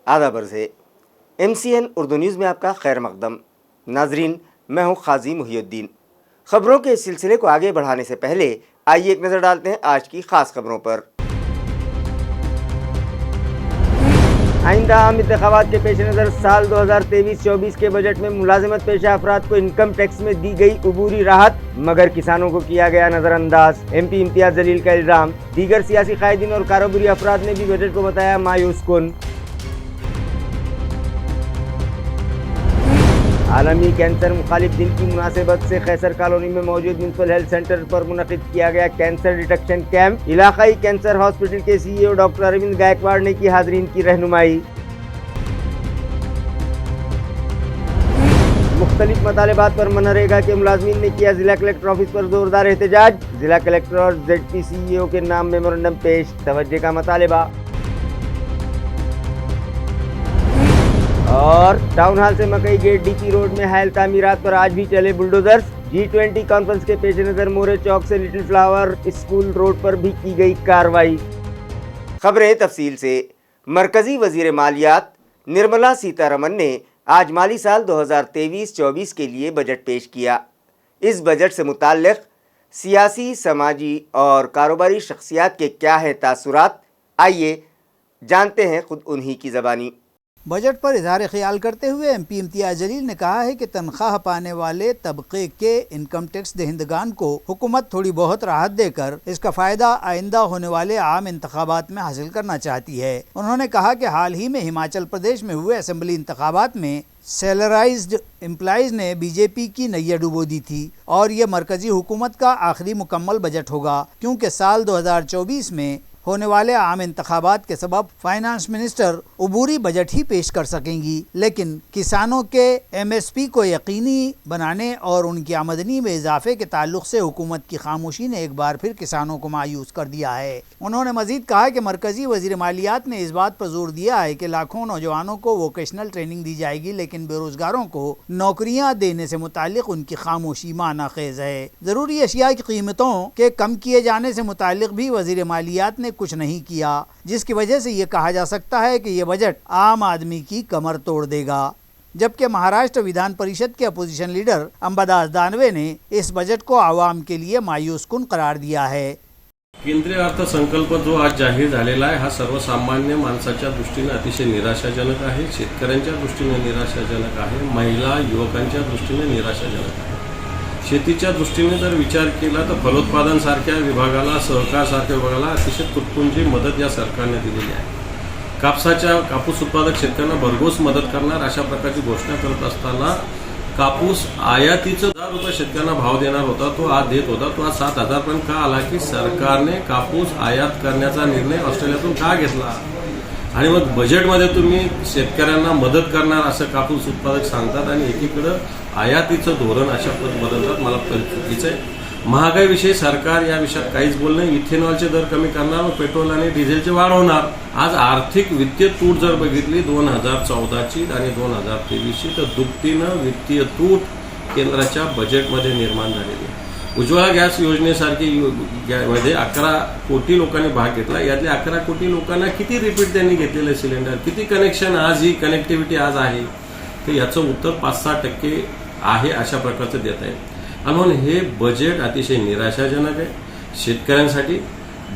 आदाब अर्ज़ है। MCN उर्दू न्यूज़ में आपका खैर मकदम। नाजरीन, मैं हूँ क़ाज़ी मुहियुद्दीन। ख़बरों के इस सिलसिले को आगे बढ़ाने से पहले आइए एक नज़र डालते हैं आज की ख़ास खबरों पर। आइंदा आम इंतख़ाबात के पेश नज़र साल 2023-24 के बजट में मुलाजिमत पेशा अफराद को इनकम टैक्स में दी गई अबूरी राहत, मगर किसानों को किया गया नज़रअंदाज। MP इम्तियाज़ जलील का इल्ज़ाम। दीगर सियासी कायदीन और कारोबारी अफराद ने भी बजट को बताया मायूस कुन। आलमी कैंसर मुखालिफ दिन की मुनासिबत से खैसर कॉलोनी में मौजूद म्युनिसिपल हेल्थ सेंटर पर मुनक़िद किया गया कैंसर डिटेक्शन कैंप। इलाकाई कैंसर हॉस्पिटल के CEO डॉक्टर अरविंद गायकवाड़ ने की हाज़रीन की रहनुमाई। मुख्तलिफ मतालिबात पर मनरेगा के मुलाजमीन ने किया जिला कलेक्टर ऑफिस पर जोरदार एहतजाज। जिला कलेक्टर और ZP CEO के नाम मेमोरेंडम पेश, तवज्जो का मतालिबा। और टाउन हॉल से मकई गेट DP रोड में हायल तामीरात पर आज भी चले बुलडोजर्स। G20 कॉन्फ्रेंस के पेश नज़र मोरे चौक से लिटिल फ्लावर स्कूल रोड पर भी की गई कार्रवाई। खबरें तफसील से। मरकजी वजीर मालियात निर्मला सीतारमन ने आज माली साल 2023-24 के लिए बजट पेश किया। इस बजट से मुताल्लिक़ सियासी, समाजी और कारोबारी शख्सियात के क्या हैं तासुरात, आइए जानते हैं खुद उन्हीं की ज़बानी। बजट पर इजहार ख्याल करते हुए MP इम्तियाज़ जलील ने कहा है कि तनख्वाह पाने वाले तबके के इनकम टैक्स दहिंदगान को हुकूमत थोड़ी बहुत राहत देकर इसका फ़ायदा आइंदा होने वाले आम इंतखाबात में हासिल करना चाहती है। उन्होंने कहा कि हाल ही में हिमाचल प्रदेश में हुए असेंबली इंतखाबात में सैलराइज्ड एम्प्लॉइज़ ने BJP की नैया डुबो दी थी और ये मरकजी हुकूमत का आखिरी मुकम्मल बजट होगा, क्योंकि साल 2024 में होने वाले आम इंतखाबात के सबब फाइनेंस मिनिस्टर अबूरी बजट ही पेश कर सकेंगी। लेकिन किसानों के MSP को यकीनी बनाने और उनकी आमदनी में इजाफे के ताल्लुक से हुकूमत की खामोशी ने एक बार फिर किसानों को मायूस कर दिया है। उन्होंने मजीद कहा कि मरकजी वजीर मालियात ने इस बात पर जोर दिया है कि लाखों नौजवानों को वोकेशनल ट्रेनिंग दी जाएगी, लेकिन बेरोजगारों को नौकरियां देने से मुतालिक उनकी खामोशी मानाखेज है। जरूरी अशिया की कीमतों के कम किए जाने से मुतालिक भी वजीर मालियात ने कुछ नहीं किया, जिसकी वजह से ये कहा जा सकता है कि ये बजट आम आदमी की कमर तोड़ देगा। जबकि महाराष्ट्र विधान परिषद के अपोजिशन लीडर अंबादास दानवे ने इस बजट को आवाम के लिए मायूस कुन करार दिया है। केंद्रीय अर्थसंकल्प जो आज जाहीर झालेला आहे हा सर्वसामान्य माणसाच्या दृष्टीने अतिशय निराशाजनक आहे, शेतकऱ्यांच्या दृष्टीने निराशाजनक आहे, महिला युवकांच्या दृष्टीने निराशाजनक आहे। शेतीच्या दृष्टीने जर विचार केला तर फलोत्पादन सारख्या विभागाला, सहकार सारख्या विभागाला अतिशय तुटपुंजी मदत या सरकारने दिलेली आहे। कापूस उत्पादक शेतकऱ्यांना भरघोस मदत करणार अशा प्रकारची घोषणा करत असताना कापूस आयातीचं 1000 रुपये शेतकऱ्यांना भाव देणार होता, तो आज देत होता, तो आज 7000 पर्यंत का आला की सरकारने कापूस आयात करण्याचा निर्णय ऑस्ट्रेलियातून का घेतला। आणि मग बजेटमध्ये तुम्ही शेतकऱ्यांना मदत करणार असं कापूस उत्पादक सांगतात आणि एकीकडे आयातीचं धोरण अशा पद्धतीने बदलतात। मला चुकीचं आहे। महागाईविषयी सरकार या विषयात काहीच बोललं नाही। इथेनॉलचे दर कमी करणार, पेट्रोल आणि डिझेलचे वाढवणार। आज आर्थिक वित्तीय तूट जर बघितली 2014ची आणि 2023ची तर दुपटीनं वित्तीय तूट केंद्राच्या बजेटमध्ये निर्माण झालेली आहे। उज्ज्वला गॅस योजनेसारखी मध्ये 11 कोटी लोकांनी भाग घेतला। यातले 11 कोटी लोकांना किती रिपीट त्यांनी घेतलेले सिलेंडर, किती कनेक्शन, आज ही कनेक्टिव्हिटी आज आहे, तर याचं उत्तर 5-6% आहे अशा प्रकारचं देत आहे। आणि म्हणून हे बजेट अतिशय निराशाजनक आहे शेतकऱ्यांसाठी।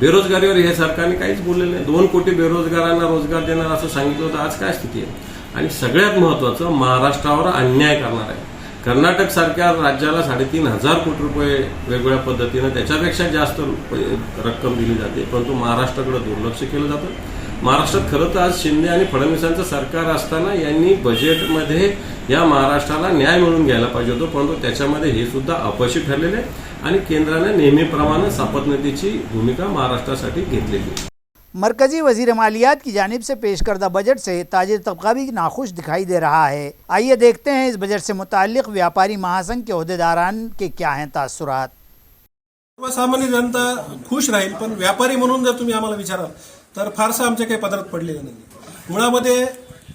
बेरोजगारीवर हे सरकारने काहीच बोललेलं नाही। 2 कोटी बेरोजगारांना रोजगार देणार असं सांगितलं होतं, आज काय स्थिती आहे। आणि सगळ्यात महत्त्वाचं महाराष्ट्रावर अन्याय करणार आहे। कर्नाटक सारख्या राज्याला 3500 कोटी रुपये वेगवेगळ्या पद्धतीने त्याच्यापेक्षा जास्त रक्कम दिली जाते, परंतु महाराष्ट्राकडे दुर्लक्ष केलं जातं। महाराष्ट्रात खरं तर आज शिंदे आणि फडणवीसांचं सरकार असताना यांनी बजेटमध्ये या महाराष्ट्राला न्याय मिळवून घ्यायला पाहिजे होतं, परंतु त्याच्यामध्ये हे सुद्धा अपयशी ठरलेले आणि केंद्राने नेहमीप्रमाणे सापत्नीतीची भूमिका महाराष्ट्रासाठी घेतलेली। मरकजी वजीर मालियात की जानिब से पेश करदा बजट से ताजिर तबका भी नाखुश दिखाई दे रहा है। आइए देखते हैं इस बजट से मुताल्लिक व्यापारी महासंघ के अहदेदारान के क्या हैं तासुरात। सर्वसामान्य जनता खुश राहील, पण व्यापारी म्हणून जर तुम्ही आम्हाला विचाराल तर फारसं आमच्या काही पदरात पडलेलं नाही। मुळामध्ये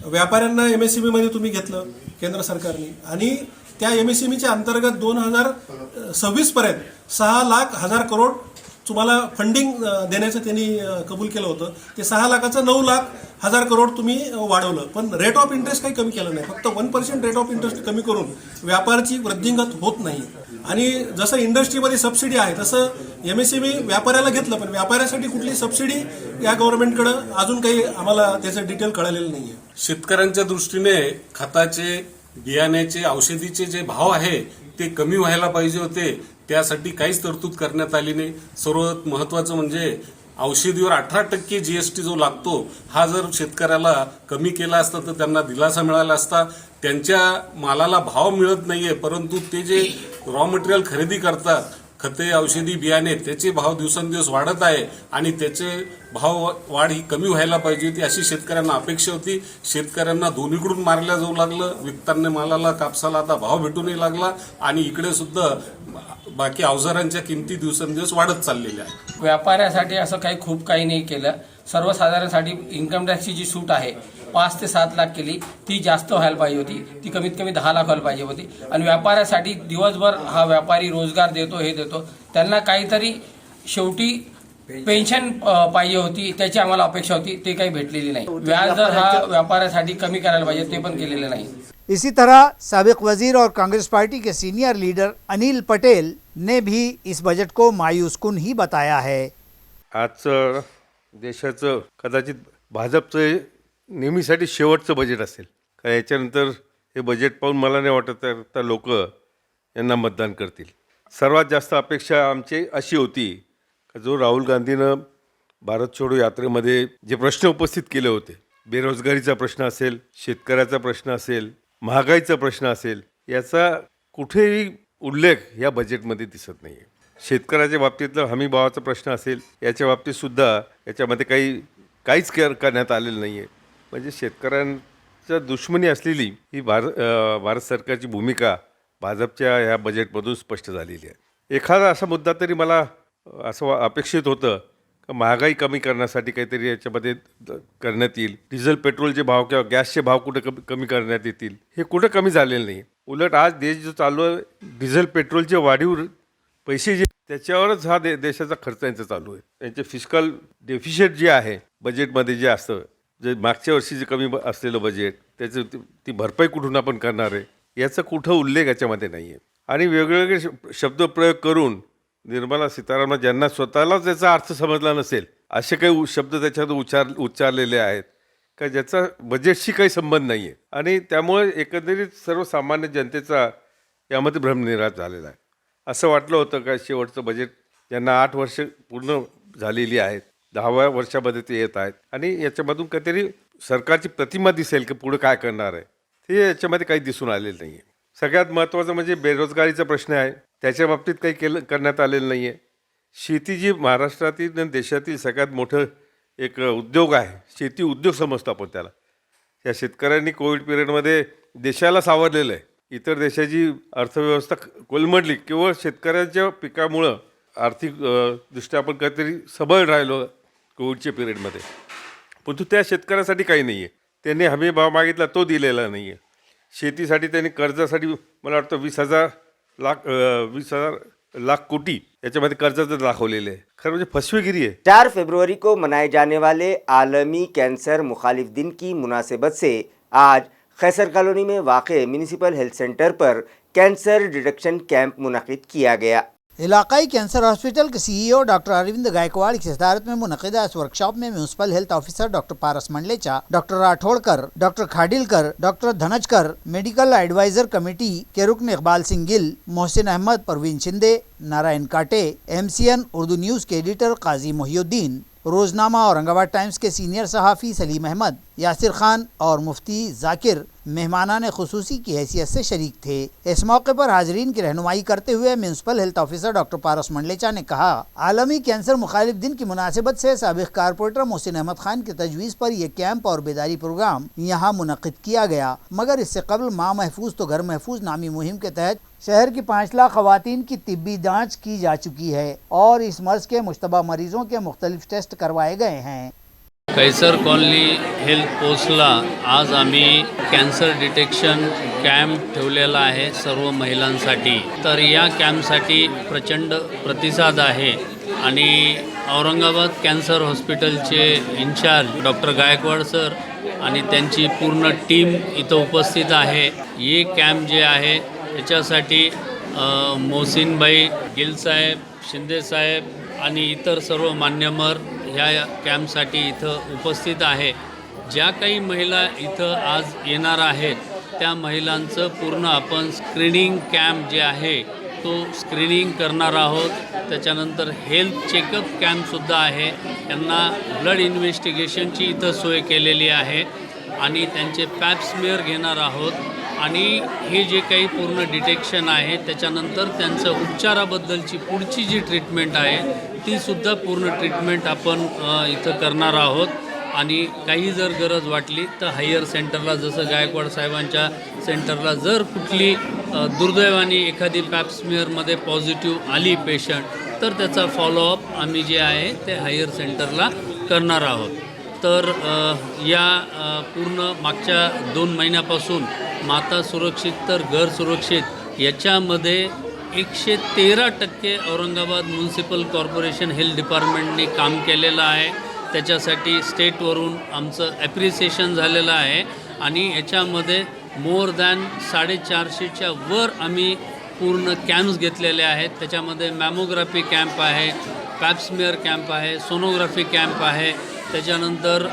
व्यापाऱ्यांना MSME मध्ये तुम्ही घेतलं केंद्र सरकारने आणि त्या MSMEच्या अंतर्गत 2026 पर्यंत 6,00,000 करोड तुम्हाला फंडिंग देण्याचं त्यांनी कबूल केलं होतं. ते 6 लाखाचं 9,00,000 करोड तुम्ही वाढवलं, पण रेट ऑफ इंटरेस्ट काही कमी केलं नाही. फक्त 1% रेट ऑफ इंटरेस्ट कमी करून व्यापाराची वृद्धिंगत होत नाही. आणि जसं इंडस्ट्रीमध्ये सबसिडी आहे तसं MSME व्यापाऱ्याला घेतलं, पण व्यापाऱ्यासाठी कुठली सबसिडी या गव्हर्नमेंटकडे अजून काही आम्हाला त्याचं डिटेल कळलेलं नाहीये. शेतकऱ्यांच्या दृष्टीने खताचे, बियाण्याचे, औषधीचे जे भाव आहे ते कमी व्हायला पाहिजे होते, त्यासाठी काहीच तरतूद करण्यात आली नाही. सर्वात महत्वाचं म्हणजे औषधीवर 18% GST जो लागतो, हा जर शेतकऱ्याला कमी केला असता तर त्यांना दिलासा मिळाला असता. त्यांच्या मालाला भाव मिळत नाहीये, परंतु ते जे रॉ मटेरियल खरेदी करतात, खते, औषधी, बियाणे, त्याचे भाव दिवसेंदिवस वाढत आहे आणि त्याचे भाव वाढ ही कमी व्हायला पाहिजे होती, अशी शेतकऱ्यांना अपेक्षा होती. शेतकऱ्यांना दोन्हीकडून मारल्या जाऊ लागलं. विकताना मालाला, कापसाला आता भाव भेटू नाही लागला आणि इकडे सुद्धा बाकी अवजारांच्या किमती दिवसेंदिवस वाढत चाललेल्या आहेत. व्यापाऱ्यासाठी असं खूप काही नाही केलं. सर्वसाधारणसाठी इन्कम टॅक्सची जी सूट आहे 5 ते 7 लाख केली, ती जास्त व्हायला पाहिजे होती. ती कमीत कमी 10 लाख व्हायला पाहिजे होती. आणि व्यापाऱ्यासाठी दिवसभर हा व्यापारी रोजगार देतो, हे देतो, त्यांना काहीतरी शेवटी पेन्शन पाहिजे होती, त्याची आम्हाला अपेक्षा होती, ते काही भेटलेली नाही. व्याज दर हा व्यापाऱ्यासाठी कमी करायला पाहिजे, ते पण केलेलं नाही. इसी तरह साबिक वजीर और कांग्रेस पार्टी के सीनियर लीडर अनिल पटेल ने भी इस बजट को मायूस कुन ही बताया है. आजचं देशाचं कदाचित भाजपचं नेहमीसाठी शेवटचं बजेट असेल. का याच्यानंतर हे बजेट पाहून मला नाही वाटत तर लोक यांना मतदान करतील. सर्वात जास्त अपेक्षा आमची अशी होती का जो राहुल गांधीनं भारत छोडो यात्रेमध्ये जे प्रश्न उपस्थित केले होते, बेरोजगारीचा प्रश्न असेल, शेतकऱ्याचा प्रश्न असेल, महागाईचा प्रश्न असेल, याचा कुठेही उल्लेख या बजेटमध्ये दिसत नाही आहे. शेतकऱ्याच्या बाबतीतला हमीभावाचा प्रश्न असेल, याच्या बाबतीत सुद्धा याच्यामध्ये काहीच करण्यात आलेलं नाही आहे. म्हणजे शेतकऱ्यांच्या दुश्मनी असलेली ही भारत सरकारची भूमिका भाजपच्या ह्या बजेटमधून स्पष्ट झालेली आहे. एखादा असा मुद्दा तरी मला असं अपेक्षित होतं का महागाई कमी करण्यासाठी काहीतरी याच्यामध्ये करण्यात येईल. डिझेल पेट्रोलचे भाव किंवा गॅसचे भाव कुठे कमी करण्यात येतील, हे कुठं कमी झालेलं नाही. उलट आज देश जो चालू आहे, डिझेल पेट्रोलचे वाढीव पैसे जे त्याच्यावरच हा देशाचा खर्च यांचा चालू आहे. त्यांचे फिस्कल डेफिशिट जे आहे बजेटमध्ये जे असतं, जे मागच्या वर्षी जे कमी असलेलं बजेट, त्याचं ती भरपाई कुठून आपण करणार आहे, याचा कुठं उल्लेख याच्यामध्ये नाही आहे. आणि वेगवेगळे शब्दप्रयोग करून निर्मला सीतारामन ज्यांना स्वतःलाच त्याचा अर्थ समजला नसेल असे काही शब्द त्याच्यात उच्चारलेले आहेत का ज्याचा बजेटशी काही संबंध नाही आहे. आणि त्यामुळे एकंदरीत सर्वसामान्य जनतेचा यामध्ये भ्रमनिरास झालेला आहे. असं वाटलं होतं का शेवटचं बजेट ज्यांना 8 वर्ष पूर्ण झालेली आहेत, 10व्या वर्षामध्ये ते येत आहेत आणि याच्यामधून काहीतरी सरकारची प्रतिमा दिसेल की पुढे काय करणार आहे, ते याच्यामध्ये काही दिसून आलेलं नाही आहे. सगळ्यात महत्त्वाचं म्हणजे बेरोजगारीचा प्रश्न आहे, त्याच्या बाबतीत काही करण्यात आलेलं नाही आहे. शेती जी महाराष्ट्रातील आणि देशातील सगळ्यात मोठं एक उद्योग आहे, शेती उद्योग समजतो आपण त्याला. या शेतकऱ्यांनी कोविड पिरियडमध्ये देशाला सावरलेलं आहे. इतर देशाची अर्थव्यवस्था कोलमडली केवळ शेतकऱ्यांच्या पिकामुळं. आर्थिक दृष्ट्या आपण काहीतरी सबळ राहिलो कोविडच्या पिरियडमध्ये, परंतु त्या शेतकऱ्यासाठी काही नाही आहे. त्यांनी हमी भाव मागितला, तो दिलेला नाही आहे. शेतीसाठी त्यांनी कर्जासाठी मला वाटतं 20,000 लाख कोटी याच्यामध्ये कर्जाचं दाखवलेलं आहे. खरं म्हणजे फसवेगिरी आहे. 4 फरवरी को मनाए जाने वाले आलमी कैंसर मुखालिफ दिन की मुनासिबत से आज खैसर कॉलोनी में वाक़े म्यूनिसिपल हेल्थ सेंटर पर कैंसर डिटेक्शन कैंप मुनक़िद किया गया. इलाकाई कैंसर हॉस्पिटल के CEO डॉक्टर अरविंद गायकवाड़ की सदारत में मुनक़िदा इस वर्कशॉप में municipal health officer doctor Paras Mandlecha, doctor Rathodkar, doctor Khadilkar, doctor Dhanajkar, medical advisor committee के रुकन इकबाल सिंह गिल, मोहसिन अहमद, परवीन शिंदे, नारायण काटे, MCN उर्दू न्यूज़ के एडिटर काजी मोहिउद्दीन, रोजनामा औरंगाबाद टाइम्स के सीनियर सहाफ़ी सलीम अहमद, यासिर खान और मुफ्ती जाकिर मेहमानान खुसूसी की हैसियत से शरीक थे. इस मौके पर हाजरीन की रहनुमाई करते हुए municipal health officer doctor Paras Mandlecha ने कहा, आलमी कैंसर मुखालिफ दिन की मुनासिबत से साबिक़ कारपोरेटर मोहसिन अहमद खान की तजवीज़ पर यह कैंप और बेदारी प्रोग्राम यहाँ मुनक़िद किया गया. मगर इससे कबल माँ महफूज तो घर महफूज नामी मुहिम के तहत शहर की 5 लाख ख़वातीन की तिब्बी जाँच की जा चुकी है और इस मर्ज़ के मुश्तबा मरीज़ों के मुख्तलिफ टेस्ट करवाए गए हैं. कैसर कॉलनी हेल्थ पोस्टला आज आम्ही कॅन्सर डिटेक्शन कॅम्प ठेवलेला आहे सर्व महिलांसाठी. तर या कॅम्पसाठी प्रचंड प्रतिसाद आहे. आणि औरंगाबाद कॅन्सर हॉस्पिटलचे इन्चार्ज डॉक्टर गायकवाड सर आणि त्यांची पूर्ण टीम इथं उपस्थित आहे. हे कॅम्प जे आहे त्याच्यासाठी मोहसिनभाई गिलसाहेब, शिंदेसाहेब आणि इतर सर्व मान्यवर ह्या कॅम्पसाठी इथं उपस्थित आहे. ज्या काही महिला इथं आज येणार आहेत त्या महिलांचं पूर्ण आपण स्क्रीनिंग कॅम्प जे आहे तो स्क्रीनिंग करणार आहोत. त्याच्यानंतर हेल्थ चेकअप कॅम्पसुद्धा आहे. त्यांना ब्लड इन्व्हेस्टिगेशनची इथं सोय केलेली आहे आणि त्यांचे पॅप स्मिअर घेणार आहोत. आणि हे जे काही पूर्ण डिटेक्शन आहे त्याच्यानंतर त्यांचं उपचाराबद्दलची पुढची जी ट्रीटमेंट आहे तीसुद्धा पूर्ण ट्रीटमेंट आपण इथं करणार आहोत. आणि काही जर गरज वाटली तर हायर सेंटरला, जसं गायकवाड साहेबांच्या सेंटरला जर कुठली दुर्दैवाने एखादी पॅप स्मिअरमध्ये पॉझिटिव्ह आली पेशंट तर त्याचा फॉलोअप आम्ही जे आहे ते हायर सेंटरला करणार आहोत. तर या पूर्ण मागच्या 2 महिन्यापासून माता सुरक्षित तर घर सुरक्षित याच्यामध्ये 113% औरंगाबाद म्युन्सिपल कॉर्पोरेशन हेल्थ डिपार्टमेंटने काम केलेलं आहे. त्याच्यासाठी स्टेटवरून आमचं ॲप्रिसिएशन झालेलं आहे आणि याच्यामध्ये मोर दॅन 450च्या वर आम्ही पूर्ण कॅम्प्स घेतलेले आहेत. त्याच्यामध्ये मॅमोग्राफी कॅम्प आहे, पॅपस्मिअर कॅम्प आहे, सोनोग्राफी कॅम्प आहे. त्याच्यानंतर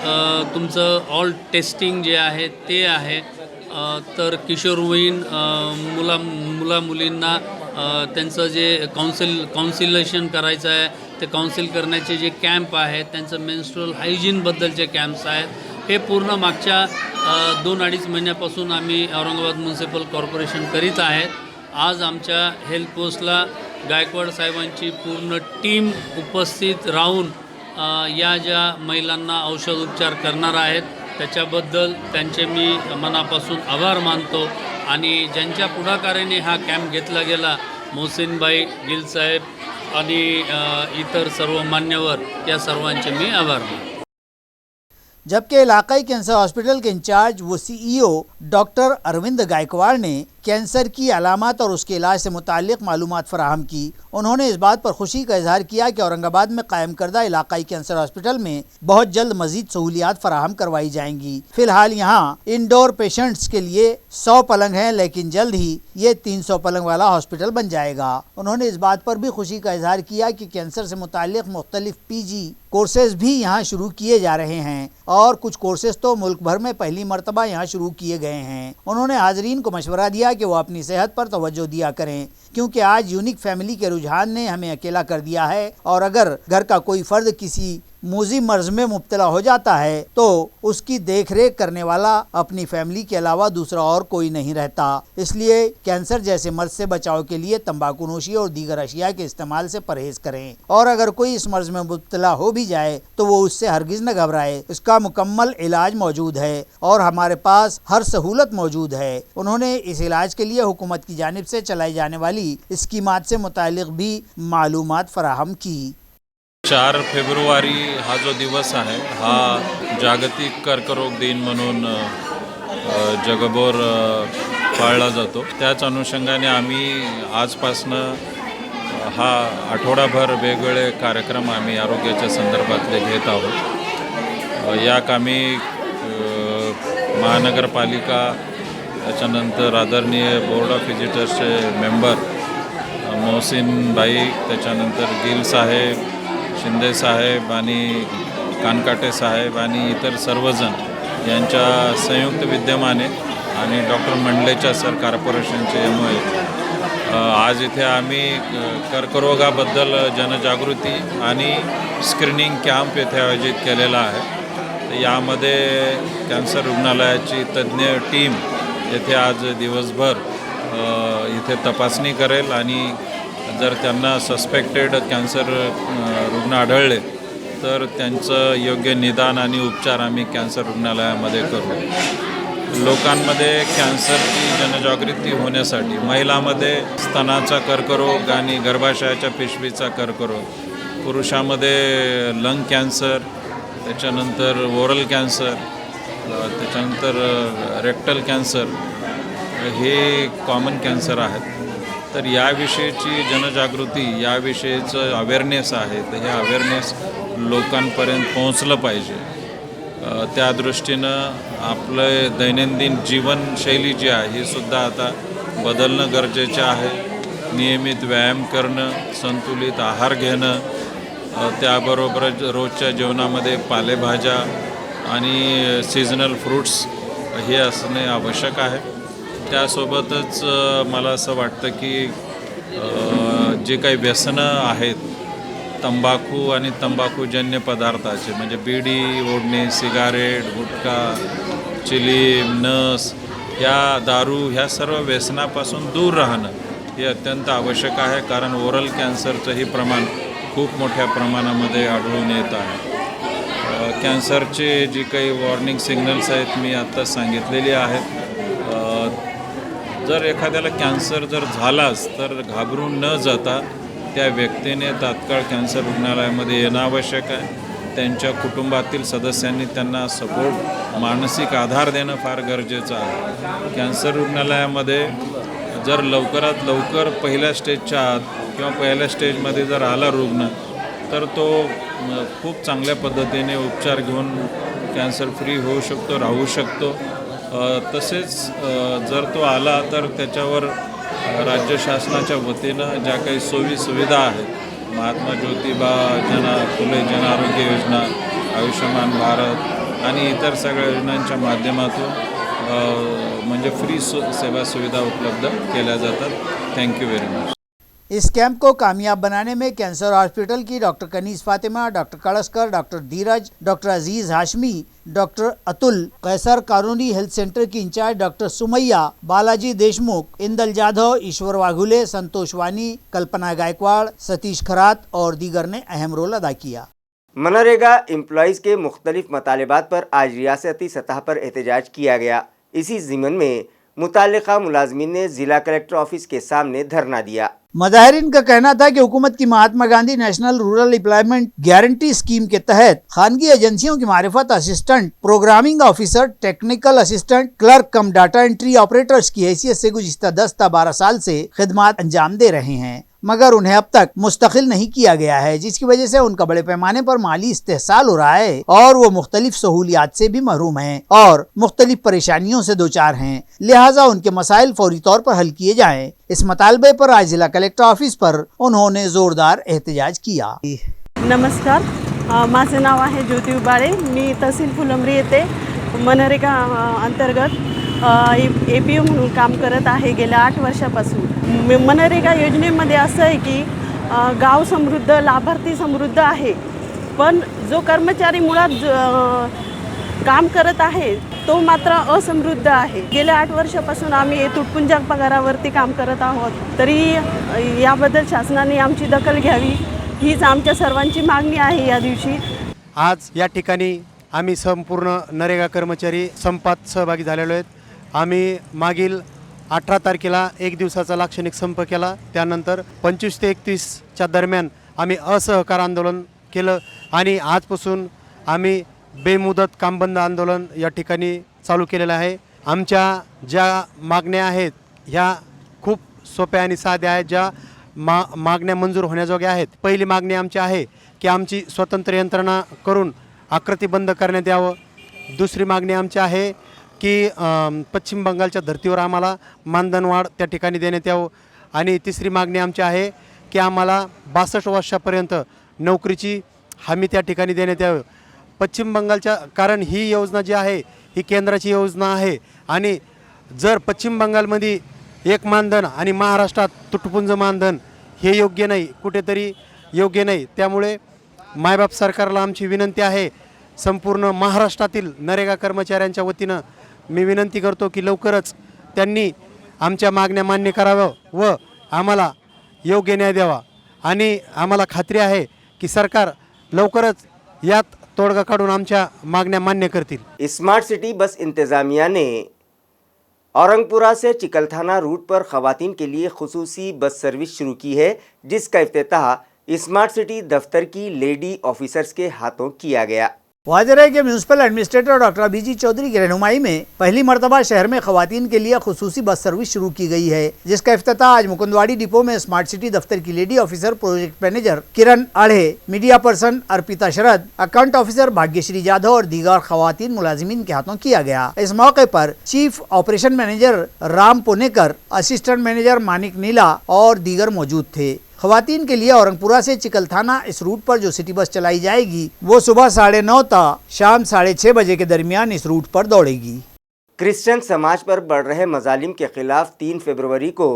तुमचं ऑल टेस्टिंग जे आहे ते आहे. तर किशोरवयीन मुलींना त्यांचं जे काउन्सिलेशन करायचं आहे ते काउन्सिल करण्याचे जे कॅम्प आहेत, त्यांचं मेन्स्ट्रुअल हायजीनबद्दलचे कॅम्प्स आहेत. हे पूर्ण मागच्या 2-2.5 महिन्यापासून आम्ही औरंगाबाद म्युन्सिपल कॉर्पोरेशन करीत आहेत. आज आमच्या हेल्थ पोस्टला गायकवाड साहेबांची पूर्ण टीम उपस्थित राहून या ज्या महिलांना औषध उपचार करणार आहेत त्याच्याबद्दल त्यांचे मी मनापासून आभार मानतो. आणि ज्यांच्या पुढाकाराने हा कॅम्प घेतला गेला, मोहसिनभाई गिलसाहेब आणि इतर सर्व मान्यवर, या सर्वांचे मी आभार मानतो. जबकि इलाकाई कैंसर हॉस्पिटल के इंचार्ज व CEO डॉक्टर अरविंद गायकवाड़ ने कैंसर की अलामत और उसके इलाज से मुताल्लिक़ मालूमात फराहम की। उन्होंने इस बात पर खुशी का इजहार किया कि औरंगाबाद में कायम करदा इलाकाई कैंसर हॉस्पिटल में बहुत जल्द मजीद सहूलियात फराहम करवाई जाएंगी। फिलहाल यहाँ इंडोर पेशेंट्स के लिए 100 पलंग हैं, लेकिन जल्द ही ये 300 पलंग वाला हॉस्पिटल बन जाएगा। उन्होंने इस बात पर भी खुशी का इजहार किया कि कैंसर से मुताल्लिक़ मुख्तलिफ PG कोर्सेज भी यहाँ शुरू किए जा रहे हैं और कुछ कोर्सेज तो मुल्क भर में पहली मरतबा यहाँ शुरू किए गए हैं। उन्होंने हाजरीन को मशवरा दिया कि वो अपनी सेहत पर तवज्जो दिया करें, क्योंकि आज यूनिक फैमिली के रुझान ने हमें अकेला कर दिया है और अगर घर का कोई फर्द किसी मूजी मर्ज में मुब्तला हो जाता है तो उसकी देख रेख करने वाला अपनी फैमिली के अलावा दूसरा और कोई नहीं रहता। इसलिए कैंसर जैसे मर्ज से बचाव के लिए तंबाकू नोशी और दीगर अशिया के इस्तेमाल से परहेज करें और अगर कोई इस मर्ज में मुब्तला हो भी जाए तो वो उससे हरगिज न घबराए। इसका मुकम्मल इलाज मौजूद है और हमारे पास हर सहूलत मौजूद है। उन्होंने इस इलाज के लिए हुकूमत की जानिब से चलाई जाने वाली स्कीमात से मुतालिक भी मालूमात फराहम की। 4 फेब्रुवारी हा जो दिवस आहे हा जागतिक कर्करोग दिन म्हणून जगभर पाळला जातो। त्याच अनुषंगाने आम्ही आजपासनं हा आठवडाभर वेगवेगळे कार्यक्रम आम्ही आरोग्याच्या संदर्भातले घेत आहोत। या कामी महानगरपालिका, त्याच्यानंतर आदरणीय बोर्ड ऑफ व्हिजिटर्सचे मेंबर मोहसिन भाई, त्याच्यानंतर गिल साहेब, शिंदे साहेब आणि कानकाटे साहेब आणि इतर सर्वजण यांच्या संयुक्त विद्यमाने आणि डॉक्टर मंडलेच्या सर कॉर्पोरेशनचे MOA आज इथे आम्ही कर्करोगाबद्दल जनजागृती आणि स्क्रीनिंग कॅम्प येथे आयोजित केलेला आहे। यामध्ये कॅन्सर रुग्णालयाची तज्ज्ञ टीम येथे आज दिवसभर इथे तपासणी करेल आणि जर त्यांना सस्पेक्टेड कॅन्सर रुग्ण आढळले तर त्यांचं योग्य निदान आणि उपचार आम्ही कॅन्सर रुग्णालयामध्ये करू। लोकांमध्ये कॅन्सरची जनजागृती होण्यासाठी महिलांमध्ये स्तनाचा कर्करोग आणि गर्भाशयाच्या पिशवीचा कर्करोग, पुरुषामध्ये लंग कॅन्सर, त्याच्यानंतर ओरल कॅन्सर, त्याच्यानंतर रेक्टल कॅन्सर हे कॉमन कॅन्सर आहेत। तर याविषयीची जनजागृती, याविषयीचं अवेअरनेस आहे, तर हे अवेअरनेस लोकांपर्यंत पोहोचलं पाहिजे. त्या दृष्टीनं आपलं दैनंदिन जीवनशैली जी आहे ही सुद्धा आता बदलणं गरजेचं आहे. नियमित व्यायाम करणं, संतुलित आहार घेणं, त्याबरोबरच रोजच्या जेवणामध्ये पालेभाज्या आणि सीझनल फ्रूट्स हे असणे आवश्यक आहे. त्यासोबतच मला असं वाटतं की जे काही व्यसनं आहेत तंबाखू आणि तंबाखूजन्य पदार्थाचे, म्हणजे बिडी ओढणे, सिगारेट, गुटखा, चिलीम, नस, या दारू, ह्या सर्व व्यसनापासून दूर राहणं हे अत्यंत आवश्यक आहे. कारण ओरल कॅन्सरचंही प्रमाण खूप मोठ्या प्रमाणामध्ये आढळून येत आहे. कॅन्सरचे जी काही वॉर्निंग सिग्नल्स आहेत मी आत्ता सांगितलेली आहेत. जर एखाद्याला कॅन्सर जर झालाच तर घाबरून न जाता त्या व्यक्तीने तात्काळ कॅन्सर रुग्णालयामध्ये येणं आवश्यक आहे. त्यांच्या कुटुंबातील सदस्यांनी त्यांना सपोर्ट, मानसिक आधार देणं फार गरजेचं आहे. कॅन्सर रुग्णालयामध्ये जर लवकरात लवकर पहिल्या स्टेजच्या आत किंवा पहिल्या स्टेजमध्ये जर आला रुग्ण तर तो खूप चांगल्या पद्धतीने उपचार घेऊन कॅन्सर फ्री होऊ शकतो, राहू शकतो. तसेच जर तो आला तर त्याच्यावर राज्य शासनाच्या वतीनं ज्या काही सोयीसुविधा आहेत, महात्मा ज्योतिबा फुले जन आरोग्य योजना, आयुष्यमान भारत आणि इतर सगळ्या योजनांच्या माध्यमातून म्हणजे फ्री सेवा सुविधा उपलब्ध केल्या जातात. Thank you very much. इस कैंप को कामयाब बनाने में कैंसर हॉस्पिटल की doctor Kaneez Fatima, doctor Kadaskar, doctor Dheeraj, doctor Aziz Hashmi, doctor Atul, Khaiser कानूनी हेल्थ सेंटर की इंचार्ज डॉक्टर सुमैया, बालाजी देशमुख, इंदल जाधव, ईश्वर वाघुले, संतोष वानी, कल्पना गायकवाड़, सतीश खरात और दीगर ने अहम रोल अदा किया. मनरेगा एम्प्लॉइज़ के मुख्तलिफ मतालिबात पर आज रियासती सतह पर एहतजाज किया गया. इसी ज़िमन में मुताल्लिका मुलाजमीन ने ज़िला कलेक्टर ऑफिस के सामने धरना दिया. मुजाहिरीन का कहना था कि हुकूमत की Mahatma Gandhi national rural employment guarantee scheme के तहत खानगी एजेंसियों की मारिफत assistant, programming officer, technical assistant, clerk cum data entry operators की हैसियत से गुज़िश्ता 10-12 साल से खिदमत अंजाम दे रहे हैं, मगर उन्हें अब तक मुस्तकिल नहीं किया गया है, जिसकी वजह से उनका बड़े पैमाने पर माली इस्तेहसाल हो रहा है और वो मुख्तलिफ सहूलियात से भी महरूम हैं और मुख्तलिफ परेशानियों से दो चार हैं. लिहाजा उनके मसाइल फौरी तौर पर हल किए जाएं. इस मतालबे पर आज जिला कलेक्टर ऑफिस पर उन्होंने जोरदार एहतजाज किया. नमस्कार, माझे नाव आहे ज्योती उबाळे. मी तहसील फुलंब्री येथे मनरेगा अंतर्गत APO म्हणून काम करत आहे गेल्या 8 वर्षापासून. मनरेगा योजनेमध्ये असं आहे की गाव समृद्ध, लाभार्थी समृद्ध आहे, पण जो कर्मचारी मुळात काम करत आहे तो मात्र असमृद्ध आहे. गेल्या 8 वर्षापासून आम्ही तुटपुंजा पगारावरती काम करत आहोत. तरी याबद्दल शासनाने आमची दखल घ्यावी हीच आमच्या सर्वांची मागणी आहे. या दिवशी आज या ठिकाणी आम्ही संपूर्ण नरेगा कर्मचारी संपात सहभागी झालेलो आहेत. आम्ही मागील 18 तारखेला 1 दिवसाचा लाक्षणिक संप केला. त्यानंतर 25 ते 31च्या दरम्यान आम्ही असहकार आंदोलन केलं आणि आजपासून आम्ही बेमुदत कामबंद आंदोलन या ठिकाणी चालू केलेलं आहे. आमच्या ज्या मागण्या आहेत ह्या खूप सोप्या आणि साध्या आहेत, ज्या मागण्या मंजूर होण्याजोग्या आहेत. पहिली मागणी आमची आहे की आमची स्वतंत्र यंत्रणा करून आकृती बंद करण्यात यावं. दुसरी मागणी आमची आहे की पश्चिम बंगालच्या धर्तीवर आम्हाला मानधनवाढ त्या ठिकाणी देण्यात यावं. आणि तिसरी मागणी आमची आहे की आम्हाला 62 वर्षापर्यंत नोकरीची हमी त्या ठिकाणी देण्यात यावं. पश्चिम बंगालच्या, कारण ही योजना जी आहे ही केंद्राची योजना आहे आणि जर पश्चिम बंगालमध्ये एक मानधन आणि महाराष्ट्रात तुटपुंज मानधन हे योग्य नाही, कुठेतरी योग्य नाही. त्यामुळे मायबाप सरकारला आमची विनंती आहे, संपूर्ण महाराष्ट्रातील नरेगा कर्मचाऱ्यांच्या वतीनं मी विनंती करतो की लवकरच त्यांनी आमच्या मागण्या मान्य कराव्या व आम्हाला योग्य न्याय द्यावा. आणि आम्हाला खात्री आहे की सरकार लवकरच यात तोडगा काढून आमच्या मागण्या मान्य करतील. स्मार्ट सिटी बस इंतज़ामिया ने औरंगपुरा से चिकलथाना रूट पर ख़वातीन के लिए खुसूसी बस सर्विस शुरू की है, जिसका इफ्तिताह स्मार्ट सिटी दफ्तर की लेडी ऑफिसर्स के हाथों किया गया. वाज़ेह है कि municipal administrator doctor Abhijeet Chaudhari की रहनुमाई में पहली मरतबा शहर में खवातीन के लिए खुसूसी बस सर्विस शुरू की गई है, जिसका इफ्तिताह आज मुकुंदवाड़ी डिपो में स्मार्ट सिटी दफ्तर की lady officer project manager Kiran Adhe, media person Arpita Sharad, account officer Bhagyashree Jadhav और दीगर खवातीन मुलाजिमीन के हाथों किया गया। इस मौके पर chief operation manager Ram Punekar, assistant manager Manik Neela और दीगर मौजूद थे। खवातीन के लिए औरंगपुरा से चिकलथाना इस रूट पर जो सिटी बस चलाई जाएगी वो सुबह 9:30 ता शाम 6:30 बजे के दरमियान इस रूट पर दौड़ेगी। क्रिश्चियन समाज पर बढ़ रहे मजालिम के खिलाफ 3 फरवरी को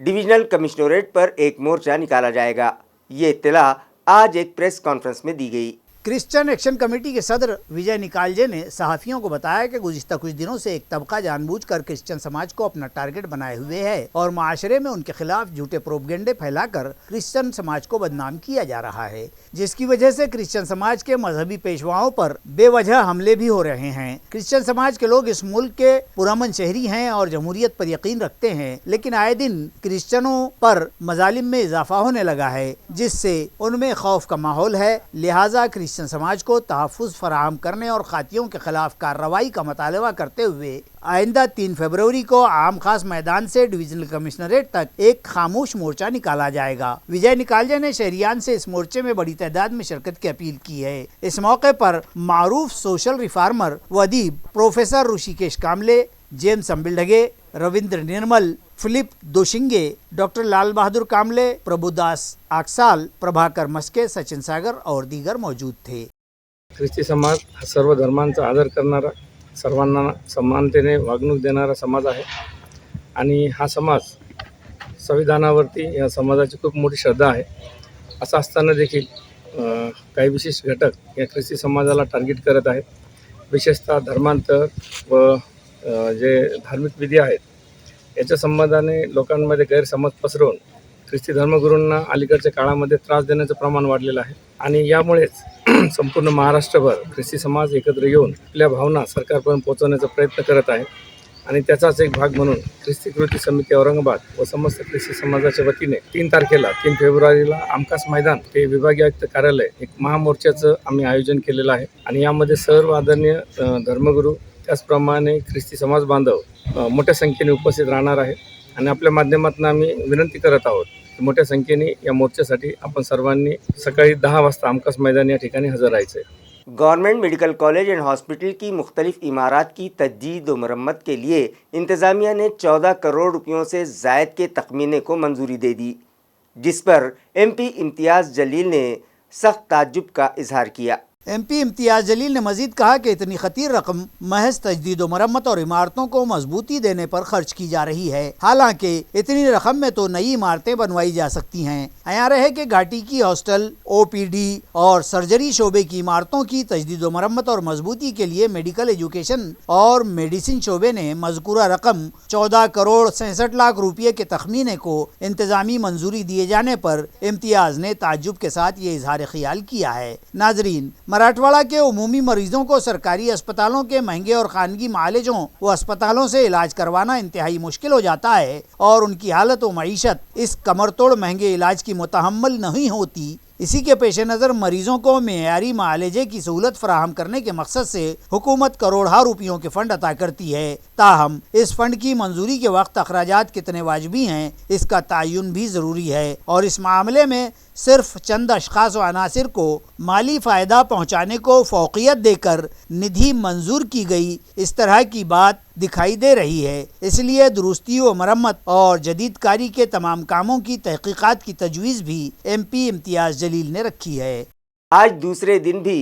डिविजनल कमिश्नरेट पर एक मोर्चा निकाला जाएगा। ये इत्तला आज एक प्रेस कॉन्फ्रेंस में दी गई। क्रिश्चियन एक्शन कमेटी के सदर विजय निकालजे ने सहाफियों को बताया कि गुज़िश्ता कुछ दिनों से एक तबका जानबूझकर क्रिश्चियन समाज को अपना टारगेट बनाए हुए है और माशरे में उनके खिलाफ झूठे प्रोपगेंडे फैलाकर क्रिश्चियन समाज को बदनाम किया जा रहा है, जिसकी वजह से क्रिश्चियन समाज के मजहबी पेशवाओं पर बेवजह हमले भी हो रहे हैं। क्रिश्चियन समाज के लोग इस मुल्क के पुरअमन शहरी हैं और जमहूरियत पर यकीन रखते हैं, लेकिन आए दिन क्रिश्चियनों पर मजालिम में इजाफा होने लगा है, जिससे उनमें खौफ का माहौल है। लिहाजा क्रिश्चियन समाज को तहफ़्फ़ुज़ फराहम करने और खातियों के खिलाफ कार्रवाई का मुतालबा करते हुए आइंदा 3 फरवरी को आम खास मैदान से डिविजनल कमिश्नरेट तक एक खामोश मोर्चा निकाला जाएगा। विजय निकालजे ने शहरियान से इस मोर्चे में बड़ी तादाद में शिरकत की अपील की है। इस मौके पर मारूफ सोशल रिफार्मर व अदीब प्रोफेसर ऋषिकेश कामले, जेम्स अम्बिलढगे, रविंद्र निर्मल, फिलिप दोशिंगे, डॉक्टर लाल बहादुर कामले, प्रभुदास आकसाल, प्रभाकर मस्के, सचिन सागर और दीगर मौजूद थे। ख्रिस्ती समाज हा सर्व धर्मांचा आदर करणारा, सर्वांना समानतेने वागणूक देणारा समाज आहे आणि हा समाज संविधानावरती या समाजाची खूप मोठी श्रद्धा आहे। असं असताना देखील काही विशेष घटक या ख्रिस्ती समाजाला टार्गेट करत आहेत। विशेषतः धर्मांतर व जे धार्मिक विधी आहेत याच्या संबंधाने लोकांमध्ये गैरसमज पसरवून ख्रिस्ती धर्मगुरूंना अलीकडच्या काळामध्ये त्रास देण्याचं प्रमाण वाढलेलं आहे आणि यामुळेच संपूर्ण महाराष्ट्रभर ख्रिस्ती समाज एकत्र येऊन आपल्या भावना सरकारपर्यंत पोहोचवण्याचा प्रयत्न करत आहे आणि त्याचाच एक भाग म्हणून ख्रिस्ती कृती समिती औरंगाबाद व समस्त ख्रिस्ती समाजाच्या वतीने 3 तारखेला 3 फेब्रुवारीला आमखास मैदान ते विभागीय आयुक्त कार्यालय एक महामोर्चाचं आम्ही आयोजन केलेलं आहे आणि यामध्ये सर्व आदरणीय धर्मगुरू त्याचप्रमाणे ख्रिस्ती समाज बांधव मोठ्या संख्येने उपस्थित राहणार आहे आणि आपल्या माध्यमातून आम्ही विनंती करत आहोत की मोठ्या संख्येने या मोर्चासाठी आपण सर्वांनी सकाळी 10 वाजता आमखास मैदान या ठिकाणी हजर राहायचं आहे। Government medical college end hospital की मुख्तलिफ इमारत की तजदीद व मरम्मत के लिए इंतज़ामिया ने 14 करोड़ रुपयों से ज़ायद के तखमीने को मंजूरी दे दी, जिस पर MP इम्तियाज़ जलील ने सख्त ताज्जुब का इजहार किया। MP इम्तियाज़ जलील ने मजीद कहा कि इतनी खतीर रकम महज तजदीद व मरम्मत और इमारतों को मजबूती देने पर खर्च की जा रही है। हालांकि इतनी रकम में तो नई इमारतें बनवाई जा सकती हैं। अयां रहे कि घाटी की हॉस्टल, OPD और सर्जरी शोबे की इमारतों की तजदीद व मरम्मत और मजबूती के लिए मेडिकल एजुकेशन और मेडिसिन शोबे ने मज़कूरा रकम 14 करोड़ 66 लाख रुपये के तखमीने को इंतजामी मंजूरी दिए जाने पर इम्तियाज़ ने ताज्जुब के साथ ये इजहार ख्याल किया है। नाजरीन, मराठवाड़ा के उमूमी मरीजों को सरकारी अस्पतालों के महंगे और खानगी मालिजों व अस्पतालों से इलाज करवाना इंतहाई मुश्किल हो जाता है और उनकी हालत व मईशत इस कमरतोड़ महंगे इलाज की मुतहम्मल नहीं होती। इसी के पेश नज़र मरीजों को मेयारी मालजे की सहूलत फराहम करने के मकसद से हुकूमत करोड़ों रुपयों के फंड अता करती है। ताहम इस फंड की मंजूरी के वक्त अखराजात कितने वाजिबी हैं, इसका तयन भी ज़रूरी है और इस मामले में सिर्फ चंद अशखास व अनासिर को माली फ़ायदा पहुँचाने को फ़ौक़ियत देकर निधि मंजूर की गई, इस तरह की बात दिखाई दे रही है। इसलिए दुरुस्ती व मरम्मत और जदीदकारी के तमाम कामों की तहकीकात की तजवीज़ भी MP इम्तियाज़ जलील ने रखी है। आज दूसरे दिन भी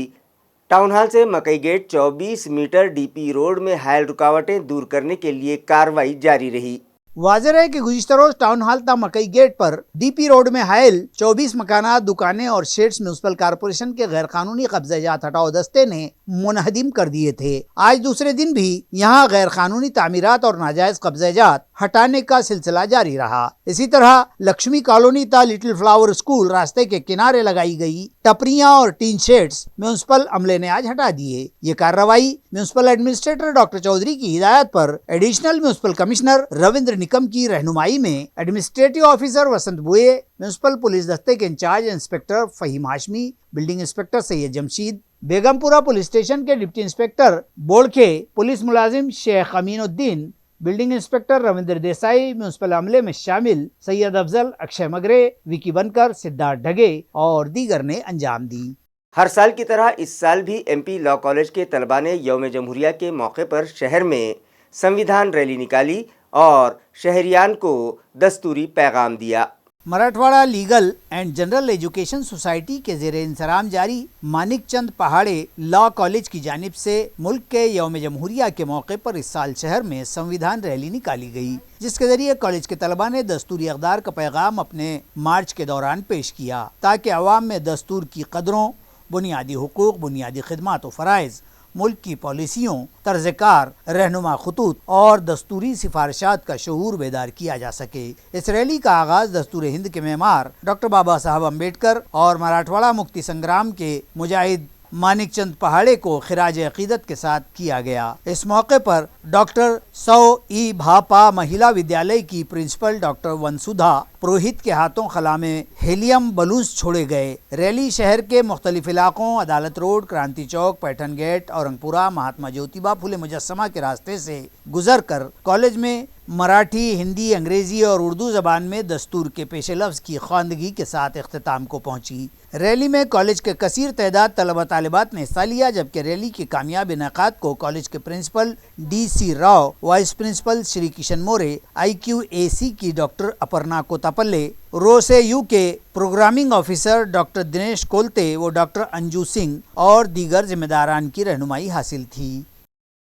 टाउन हॉल से मकई गेट 24 मीटर DP रोड में हायल रुकावटें दूर करने के लिए कार्रवाई जारी रही। वाज़ेह है कि गुज़िश्ता रोज टाउन हॉल ता मकई गेट पर DP रोड में हायल 24 मकानात, दुकानें और शेड्स म्यूनसिपल कॉरपोरेशन के गैर कानूनी कब्ज़ात हटाओ दस्ते ने मुनहदिम कर दिए थे। आज दूसरे दिन भी यहाँ गैर कानूनी तामीरात और नाजायज कब्ज़ात हटाने का सिलसिला जारी रहा। इसी तरह लक्ष्मी कॉलोनी ता लिटिल फ्लावर स्कूल रास्ते के किनारे लगाई गई टपरियां और टीन शेड्स म्यूनसिपल अमले ने आज हटा दिए। ये कार्रवाई म्यूनसिपल एडमिनिस्ट्रेटर डॉक्टर चौधरी की हिदायत पर additional municipal commissioner Ravindra Nikam की रहनुमाई में एडमिनिस्ट्रेटिव ऑफिसर वसंत बुए, म्यूनसिपल पुलिस दस्ते के in charge inspector Fahim Hashmi, building inspector Syed Jamshed, Begumpura police station के डिप्टी इंस्पेक्टर बोड़खे, पुलिस मुलाजिम Sheikh Aminuddin, building inspector Ravindra Desai, municipal अमले में शामिल सैयद अफजल, अक्षय मगरे, विकी बनकर, सिद्धार्थ ढगे और दीगर ने अंजाम दी। हर साल की तरह इस साल भी एमपी लॉ कॉलेज के तलबा ने यौम जमहूरिया के मौके पर शहर में संविधान रैली निकाली और शहरियान को दस्तूरी पैगाम दिया। Marathwada legal and general education society के ज़ेरे इंसराम जारी मानिक चंद पहाड़े लॉ कॉलेज की जानिब से मुल्क के यौम जमहूरिया के मौके पर इस साल शहर में संविधान रैली निकाली गई, जिसके जरिए कॉलेज के तलबा ने दस्तूरी अक़दार का पैगाम अपने मार्च के दौरान पेश किया, ताकि अवाम में दस्तूर की कदरों, बुनियादी हुकूक, बुनियादी खिदमात व फ़राइज़, मुल्क की पॉलिसियों, तर्ज़-ए-कार, रहनुमा खतूत और दस्तूरी सिफारिशात का शऊर बेदार किया जा सके। इस रैली का आगाज़ दस्तूर हिंद के मेमार डॉक्टर बाबा साहब अम्बेडकर और मराठवाड़ा मुक्ति संग्राम के मुजाहिद मानिक चंद पहाड़े को खिराज अकीदत के साथ किया गया। इस मौके पर डॉक्टर सौ ई भापा महिला विद्यालय की प्रिंसिपल डॉक्टर वंसुधा पुरोहित के हाथों खला में हेलियम बलून्स छोड़े गए। रैली शहर के मुख्तलिफ इलाकों अदालत रोड, क्रांति चौक, पैठन गेट, औरंगपुरा, महात्मा ज्योतिबा फुले मुजस्समा के रास्ते से गुजर कर कॉलेज में मराठी, हिंदी, अंग्रेजी और उर्दू ज़बान में दस्तूर के पेश लफ्ज़ की ख्वानदगी के साथ इख्तिताम को पहुंची। रैली में कॉलेज के कसीर तादाद तलबा तालिबात ने हिस्सा लिया, जबकि रैली के कामयाब इनेकाद को कॉलेज के principal DC Rao, vice principal Shri Kishan More, IQAC की डॉक्टर अपर्णा कोतापल्ले, ROSEU के programming officer doctor Dinesh Kolte व डॉक्टर अंजू सिंह और दीगर जिम्मेदारान की रहनुमाई हासिल थी।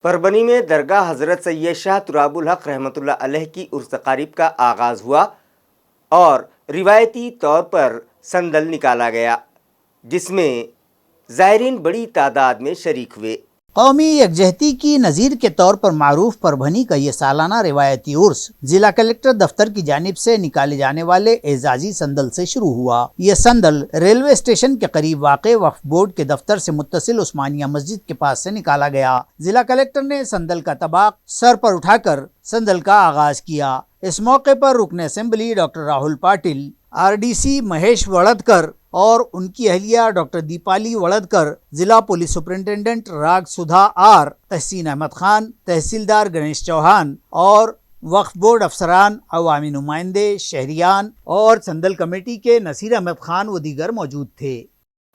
परबनी में दरगाह हज़रत सैयद शाह तुराबुल हक रहमतुल्लाह अलैह की उर्स तकारीब का आगाज़ हुआ और रिवायती तौर पर संदल निकाला गया, जिसमें ज़ायरीन बड़ी तादाद में शरीक हुए। कौमी यकजहती की नज़ीर के तौर पर मारूफ परभनी का ये सालाना रिवायती उर्स जिला कलेक्टर दफ्तर की जानिब से निकाले जाने वाले एजाजी संदल से शुरू हुआ। यह संदल रेलवे स्टेशन के करीब वाक़े वक्फ बोर्ड के दफ्तर से मुत्तसिल उस्मानिया मस्जिद के पास से निकाला गया। जिला कलेक्टर ने संदल का तबाक सर पर उठाकर संदल का आगाज किया। इस मौके पर रुकन assembly doctor Rahul Patil, RDC Mahesh Waddadkar और उनकी अहलिया डॉक्टर दीपाली वड़दकर, जिला पुलिस सुपरिंटेंडेंट राग सुधा R, तहसीन अहमद खान, तहसीलदार गणेश चौहान और वक्फ बोर्ड अफसरान, अवामी नुमाइंदे, शहरियान और संदल कमेटी के नसीर अहमद खान व दीगर मौजूद थे।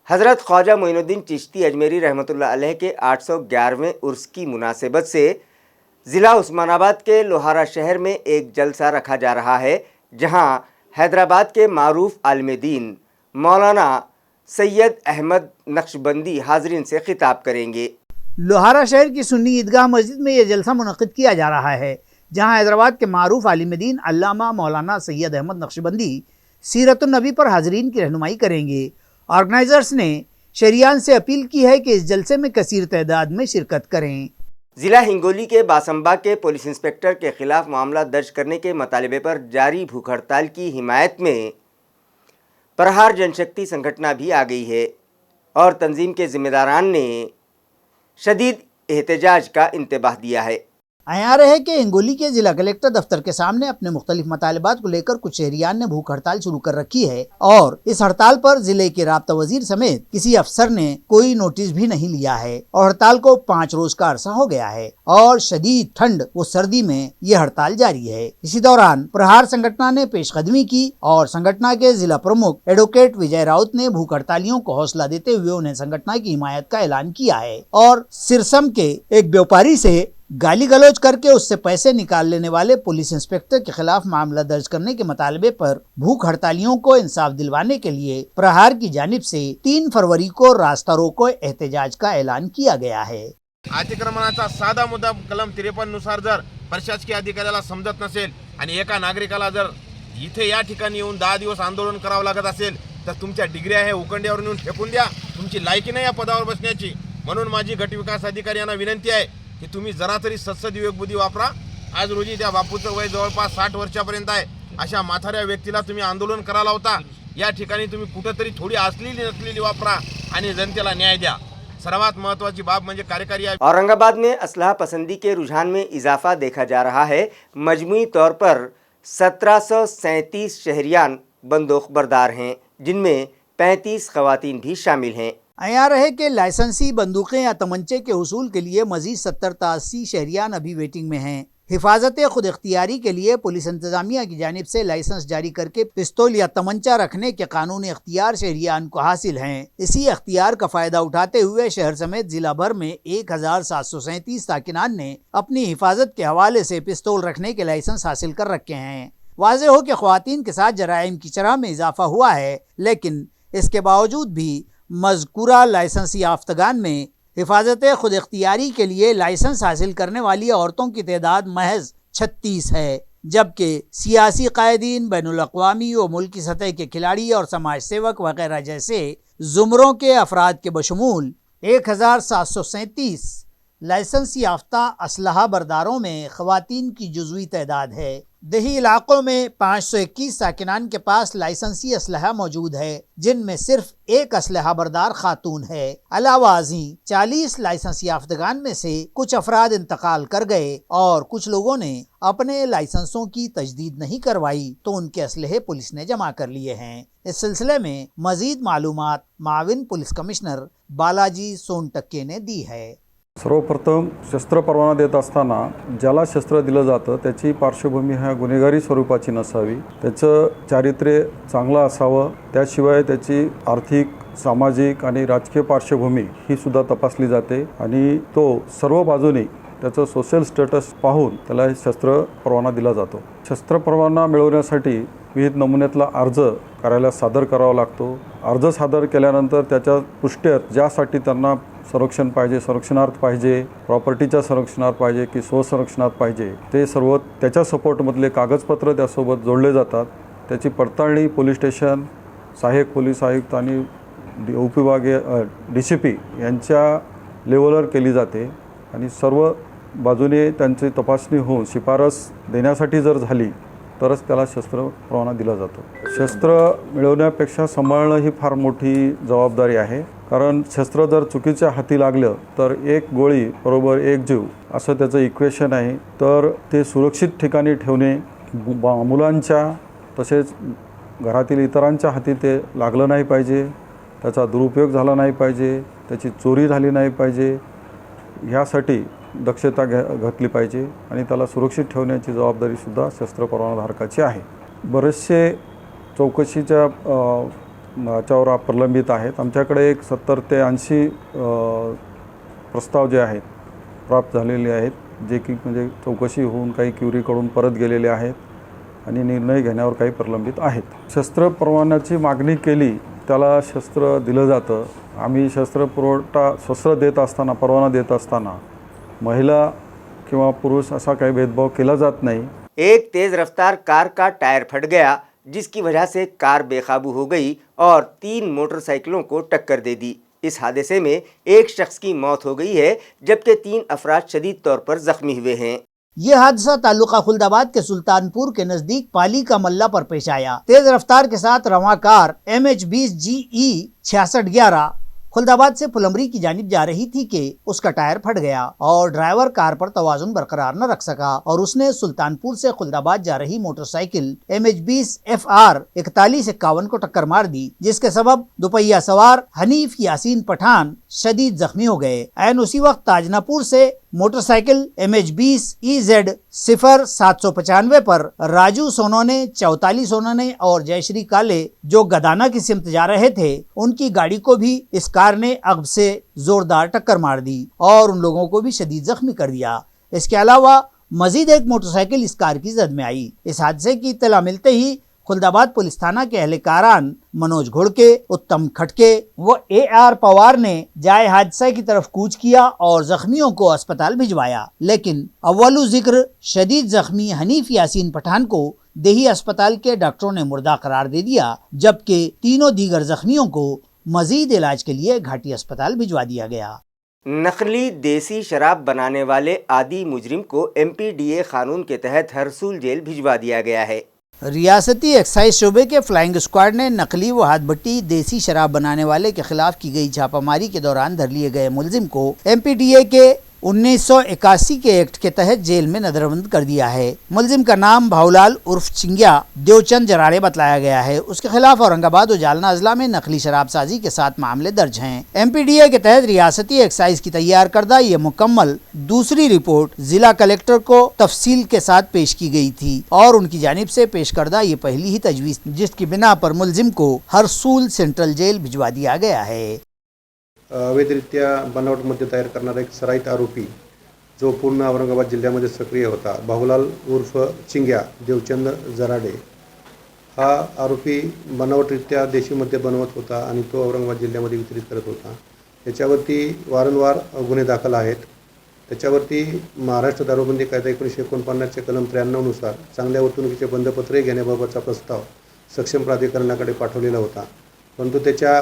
हज़रत ख्वाजा मोइनुद्दीन चिश्ती अजमेरी रहमतुल्लाह अलैह के 811वें उर्स की मुनासिबत से ज़िला उस्मानाबाद के लोहारा शहर में एक जलसा रखा जा रहा है, जहां हैदराबाद के मारूफ आलिम दीन मौलाना सैयद अहमद नक्शबंदी हाजरीन से खिताब करेंगे। लोहारा शहर की सुन्नी ईदगाह मस्जिद में यह जलसा मुनक़िद किया जा रहा है, जहां हैदराबाद के मारूफ आलिम दीन अल्लामा मौलाना सैयद अहमद नक्शबंदी सीरतुन नबी पर हाजरीन की रहनुमाई करेंगे। ऑर्गेनाइजर्स ने शहरियान से अपील की है कि इस जलसे में कसीर तादाद में शिरकत करें। ज़िला हिंगोली के बासंबा के पुलिस इंस्पेक्टर के खिलाफ मामला दर्ज करने के मुतालबे पर जारी भूख हड़ताल की हिमायत में प्रहार जनशक्ति संगठन भी आ गई है और तंजीम के जिम्मेदारान ने शदीद एहतजाज का इंतबाह दिया है। आयार है कि हिंगोली के जिला कलेक्टर दफ्तर के सामने अपने मुख्तलिफ मतालिबात को लेकर कुछ शहरियान ने भूख हड़ताल शुरू कर रखी है और इस हड़ताल पर जिले के राब्ता वजीर समेत किसी अफसर ने कोई नोटिस भी नहीं लिया है और हड़ताल को 5 रोज का अरसा हो गया है और शदीद ठंड व सर्दी में ये हड़ताल जारी है। इसी दौरान प्रहार संगठन ने पेशकदमी की और संगठन के जिला प्रमुख एडवोकेट विजय राउत ने भूख हड़तालियों को हौसला देते हुए उन्हें संगठन की हिमायत का ऐलान किया है और सिरसम के एक व्यापारी से गाली गलौज करके उससे पैसे निकाल लेने वाले पुलिस इंस्पेक्टर के खिलाफ मामला दर्ज करने के मुतालबे पर भूख हड़तालियों को इंसाफ दिलवाने के लिए प्रहार की जानिब से 3 फरवरी को रास्ता रोको एहतजाज का ऐलान किया गया है। अतिक्रमणाचा साधा मुद्दा कलम 53 नुसार जर प्रशासकीय अधिकाऱ्याला समजत नसेल आणि एका नागरिकाला जर इथे या ठिकाणी येऊन 10 दिवस आंदोलन करावं लागत असेल तर तुमच्या डिग्र्या हे उकंड्यावर नेऊन फेकून द्या, तुमची लायकी नाही या पदावर बसण्याची। म्हणून माझी गटविकास अधिकारी यांना विनंती आहे की तुम्ही जरा तरी सत्सद विवेक बुद्धी वापरा। आज रोजी त्या बापूचं वय जवळपास 60 वर्षापर्यंत आहे, अशा म्हाताऱ्या व्यक्तीला तुम्ही आंदोलन करायला होता, या ठिकाणी तुम्ही कुठेतरी थोडी असलेली नसलेली वापरा आणि जनतेला न्याय द्या। सर्वात महत्त्वाची बाब म्हणजे कार्यकारी। औरंगाबाद में असलहा पसंदी के रुझान में इजाफा देखा जा रहा है। मजमूई तौर पर 1737 शहरियान बंदूक बरदार हैं, जिनमें 35 खवातीन भी शामिल हैं। अयार है कि लाइसेंसी बंदूकें या तमंचे के हुसूल के लिए मजीद 70 ta 80 शहरियान अभी वेटिंग में हैं। हिफाजत खुद इख्तियारी के लिए पुलिस इंतजामिया की जानिब से लाइसेंस जारी करके पिस्तौल या तमंचा रखने के कानूनी इख्तियार शहरियान को हासिल हैं। इसी इख्तियार का फ़ायदा उठाते हुए शहर समेत ज़िला भर में 1737 ताकिनान ने अपनी हिफाजत के हवाले से पिस्तौल रखने के लाइसेंस हासिल कर रखे हैं। वाज़ेह हो कि ख़वातीन के साथ जराइम की शरह में इजाफा हुआ है, लेकिन इसके बावजूद भी मज़कूरा लाइसेंस याफ्तगान में हिफाजत खुद इख्तियारी के लिए लाइसेंस हासिल करने वाली औरतों की तादाद महज 36 है, जबकि सियासी कायदीन, बैनुल अक़वामी व मुल्की सतह के खिलाड़ी और समाज सेवक वगैरह जैसे ज़ुमरों के अफराद के बशमूल 1737 लाइसेंस याफ्ता असलहा बरदारों में ख़वातीन की जुज़वी तादाद है। देही इलाकों में 521 साकिनान के पास लाइसेंसी असलहा मौजूद है, जिनमें सिर्फ एक असलहा बरदार खातून है। अलावा 40 लाइसेंस याफ्तगान में से कुछ अफराद इंतकाल कर गए और कुछ लोगों ने अपने लाइसेंसों की तजदीद नहीं करवाई तो उनके असलहे पुलिस ने जमा कर लिए हैं। इस सिलसिले में मजीद मालूमात माविन पुलिस कमिश्नर बालाजी सोनटक्के ने दी है। सर्वप्रथम शस्त्र परवाना देत असताना ज्याला शस्त्र दिलं जातं त्याची पार्श्वभूमी ह्या गुन्हेगारी स्वरूपाची नसावी, त्याचं चारित्र्य चांगलं असावं, त्याशिवाय त्याची आर्थिक, सामाजिक आणि राजकीय पार्श्वभूमी ही सुद्धा तपासली जाते आणि तो सर्व बाजूने त्याचं सोशल स्टेटस पाहून त्याला शस्त्र परवाना दिला जातो। शस्त्र परवाना मिळवण्यासाठी विविध नमुन्यातला अर्ज कार्यालयात सादर करावा लागतो। अर्ज सादर केल्यानंतर त्याच्या पुष्ट्या ज्यासाठी त्यांना संरक्षण पाहिजे, संरक्षणार्थ पाहिजे, प्रॉपर्टीच्या संरक्षणार्थ पाहिजे की स्वसंरक्षणार्थ पाहिजे, ते सर्व त्याच्या सपोर्टमधले कागदपत्र त्यासोबत जोडले जातात। त्याची पडताळणी पोलीस स्टेशन, सहाय्यक पोलीस आयुक्त आणि उपविभागीय DCP यांच्या लेवलवर केली जाते आणि सर्व बाजूने त्यांची तपासणी होऊन शिफारस देण्यासाठी जर झाली तरच त्याला शस्त्र परवाना दिला जातो। शस्त्र मिळवण्यापेक्षा सांभाळणं ही फार मोठी जबाबदारी आहे, कारण शस्त्र जर चुकीच्या हाती लागलं तर एक गोळी बरोबर एक जीव असं त्याचं इक्वेशन आहे। तर ते सुरक्षित ठिकाणी ठेवणे, मुलांच्या तसेच घरातील इतरांच्या हाती ते लागलं नाही पाहिजे, त्याचा दुरुपयोग झाला नाही पाहिजे, त्याची चोरी झाली नाही पाहिजे, ह्यासाठी दक्षता घेतली पाहिजे आणि त्याला सुरक्षित ठेवण्याची जबाबदारी सुद्धा शस्त्र परवानाधारकाची आहे। बरेचसे चौकशीच्या याच्यावर प्रलंबित आहेत। आमच्याकडे एक 70 ते 80 प्रस्ताव जे आहेत प्राप्त झालेले आहेत, जे की म्हणजे चौकशी होऊन काही क्युरीकडून परत गेलेले आहेत आणि निर्णय घेण्यावर काही प्रलंबित आहेत। शस्त्र परवान्याची मागणी केली त्याला शस्त्र दिलं जातं। आम्ही शस्त्र देत असताना, परवाना देत असताना महिला किंवा पुरुष ऐसा कोई भेदभाव किया जाता नहीं। एक तेज रफ्तार कार का टायर फट गया, जिसकी वजह से कार बेकाबू हो गई और 3 मोटरसाइकिलों को टक्कर दे दी। इस हादसे में एक शख्स की मौत हो गई है, जबकि 3 अफराद शदीद तौर पर जख्मी हुए हैं। ये हादसा तालुका खुल्दाबाद के सुल्तानपुर के नजदीक पाली का मल्ला पर पेश आया। तेज रफ्तार के साथ रवां कार MH20 GE 6611 खुल्दाबाद से फुलमरी की जानिब जा रही थी कि उसका टायर फट गया और ड्राइवर कार पर तवाजुन बरकरार न रख सका और उसने सुल्तानपुर से खुल्दाबाद जा रही मोटरसाइकिल MH20 FR 4151 को टक्कर मार दी, जिसके सबब दुपहिया सवार हनीफ यासीन पठान शदीद जख्मी हो गए। ऐन उसी वक्त ताजनापुर से मोटरसाइकिल MH20 EZ 0795 पर राजू सोनोने, 44 सोनोने और जयश्री काले जो गदाना की सिमत जा रहे थे, उनकी गाड़ी को भी इस कार ने अगब से जोरदार टक्कर मार दी और उन लोगों को भी शदीद जख्मी कर दिया। इसके अलावा मजीद एक मोटरसाइकिल इस कार की जद में आई। इस हादसे की इत्तला मिलते ही खुल्दाबाद पुलिस थाना के अहलकारान मनोज घोड़के, उत्तम खटके व AR पवार ने जाए हादसा की तरफ कूच किया और जख्मियों को अस्पताल भिजवाया, लेकिन अव्वलु जिक्र शदीद जख्मी हनीफ यासीन पठान को देही अस्पताल के डॉक्टरों ने मुर्दा करार दे दिया, जबकि तीनों दीगर जख्मियों को मजीद इलाज के लिए घाटी अस्पताल भिजवा दिया गया। नकली देसी शराब बनाने वाले आदि मुजरिम को MPDA कानून के तहत हरसूल जेल भिजवा दिया गया है। रियासती एक्साइज शोबे के फ्लाइंग स्क्वाड ने नकली व हाथभट्टी देसी शराब बनाने वाले के खिलाफ की गई छापामारी के दौरान धर लिए गए मुलजिम को MPDA के 1981 के एक्ट के तहत जेल में नजरबंद कर दिया है। मुलजिम का नाम भावलाल उर्फ चिंगिया देवचंद जराड़े बतलाया गया है। उसके खिलाफ औरंगाबाद और जालना अजला में नकली शराबसाजी के 7 मामले दर्ज हैं। MPDA के तहत रियासती एक्साइज की तैयार करदा ये मुकम्मल दूसरी रिपोर्ट जिला कलेक्टर को तफसील के साथ पेश की गई थी और उनकी जानिब से पेश करदा ये पहली ही तजवीज़, जिसकी बिना पर मुलजिम को हरसूल सेंट्रल जेल भिजवा दिया गया है। अवैधरित्या बनावट मद्य तयार करणारा एक सराईत आरोपी जो पूर्ण औरंगाबाद जिल्ह्यामध्ये सक्रिय होता, भाऊलाल उर्फ चिंग्या देवचंद जराडे, हा आरोपी बनावटरित्या देशी मद्य बनवत होता आणि तो औरंगाबाद जिल्ह्यामध्ये वितरित करत होता। त्याच्यावरती वारंवार गुन्हे दाखल आहेत। त्याच्यावरती महाराष्ट्र दारूबंदी कायदा 1949 कलम 93 नुसार चांगल्या वर्तणुकीचे बंधपत्र घेण्याबाबतचा प्रस्ताव सक्षम प्राधिकरणाकडे पाठवलेला होता, परंतु त्याच्या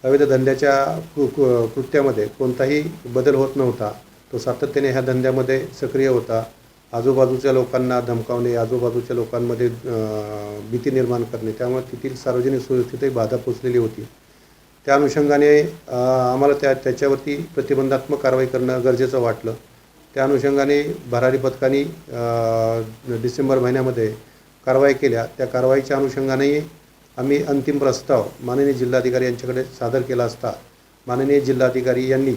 अवैध धंद्याच्या कृत्यामध्ये कोणताही बदल होत नव्हता। तो सातत्याने ह्या धंद्यामध्ये सक्रिय होता। आजूबाजूच्या लोकांना धमकावणे, आजूबाजूच्या लोकांमध्ये भीती निर्माण करणे, त्यामुळे तेथील सार्वजनिक सुरक्षेतही बाधा पोचलेली होती। त्या अनुषंगाने आम्हाला त्याच्यावरती प्रतिबंधात्मक कारवाई करणं गरजेचं वाटलं। त्या अनुषंगाने भरारी पथकाने डिसेंबर महिन्यामध्ये कारवाई केल्या। त्या कारवाईच्या अनुषंगाने आम्ही अंतिम प्रस्ताव माननीय जिल्हाधिकारी यांच्याकडे सादर केला असता माननीय जिल्हाधिकारी यांनी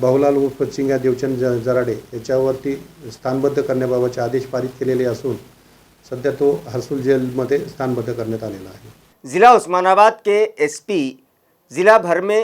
भाऊलाल उर्फ चिंग्या देवचंद जराडे याच्यावरती स्थानबद्ध करण्याबाबतचे आदेश पारित केलेले असून सध्या तो हरसूल जेलमध्ये स्थानबद्ध करण्यात आलेला आहे। जिला उस्मानाबाद के SP जिला भर में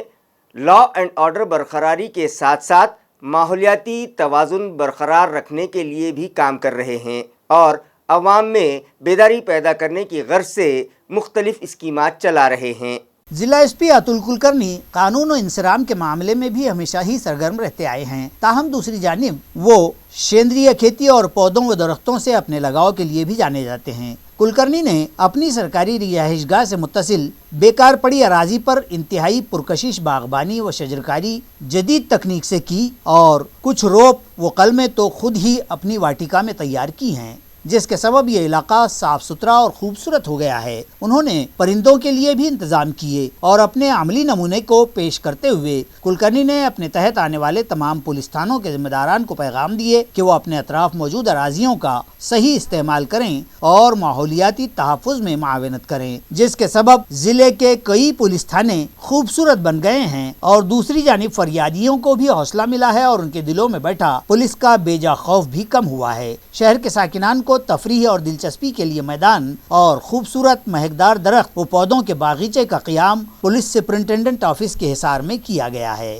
लॉ एंड ऑर्डर बरकरारी के साथ साथ माहौलियाती तवाज़ुन बरकरार रखने के लिए भी काम कर रहे हैं और अवाम में बेदारी पैदा करने की गर्ज से मुख्तलिफ स्कीमात चला रहे हैं। जिला SP अतुल कुलकर्णी कानून और इंसराम के मामले में भी हमेशा ही सरगर्म रहते आए हैं। ताहम दूसरी जानिब वो सेंद्रीय खेती और पौधों व दरख्तों से अपने लगाव के लिए भी जाने जाते हैं। कुलकर्णी ने अपनी सरकारी रिहाइशगाह से मुत्तसिल बेकार पड़ी अराजी पर इंतहाई पुरकशिश बागबानी व शजरकारी जदीद तकनीक से की और कुछ रोप व कलमें तो खुद ही अपनी वाटिका में तैयार की हैं, जिसके सबब ये इलाका साफ सुथरा और खूबसूरत हो गया है। उन्होंने परिंदों के लिए भी इंतजाम किए और अपने अमली नमूने को पेश करते हुए कुलकर्णी ने अपने तहत आने वाले तमाम पुलिस थानों के जिम्मेदारान को पैगाम दिए कि वो अपने अतराफ मौजूद अराजियों का सही इस्तेमाल करें और माहौलियाती तहफ़्फ़ुज़ में मावनत करें, जिसके सबब जिले के कई पुलिस थाने खूबसूरत बन गए हैं और दूसरी जानिब फरियादियों को भी हौसला मिला है और उनके दिलों में बैठा पुलिस का बेजा खौफ भी कम हुआ है। शहर के साकिनान को तफरीह और दिलचस्पी के लिए मैदान और खूबसूरत महकदार दरख्त व पौधों के बागीचे का क़ियाम पुलिस सुपरिटेंडेंट ऑफिस के हिसार में किया गया है।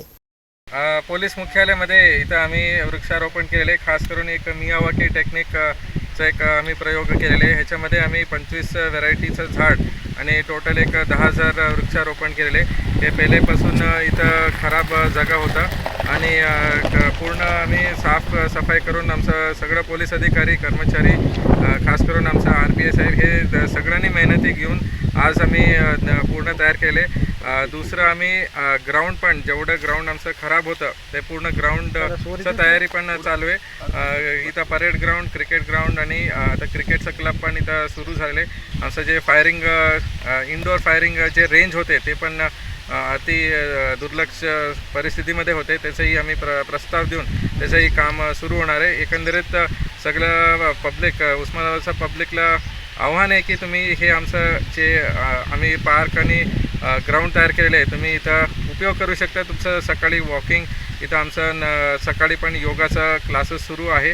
पोलीस मुख्यालयामध्ये इथं आम्ही वृक्षारोपण केलेले, खास करून एक मियावाकी टेक्निकचा एक आम्ही प्रयोग केलेले। ह्याच्यामध्ये आम्ही 25 व्हरायटीचं झाड आणि टोटल एक 10,000 वृक्षारोपण केलेले। हे पहिलेपासून इथं खराब जागा होता आणि पूर्ण आम्ही साफ सफाई करून आमचं सगळं पोलीस अधिकारी कर्मचारी खास करून आमचा RPA साहेब हे सगळ्यांनी मेहनती घेऊन आज आम्ही पूर्ण तयार केले। दुसरं आम्ही ग्राउंड पण जेवढं ग्राउंड आमचं खराब होतं ते पूर्ण ग्राउंडचं तयारी पण चालू आहे। इथं परेड ग्राउंड, क्रिकेट ग्राउंड आणि आता क्रिकेटचं क्लब पण इथं सुरू झालेले। आमचं जे फायरिंग इनडोअर फायरिंग जे रेंज होते ते पण अति दुर्लक्ष परिस्थितीमध्ये होते, त्याचंही आम्ही प्रस्ताव देऊन त्याचंही काम सुरू होणार आहे। एकंदरीत सगळं पब्लिक उस्मानाबादच्या पब्लिकला आव्हान आहे की तुम्ही हे आमचं जे आम्ही पार्क आणि ग्राउंड तयार केलेलं आहे तुम्ही इथं उपयोग करू शकता। तुमचं सकाळी वॉकिंग इथं आमचं सकाळी पण योगाचा क्लासेस सुरू आहे,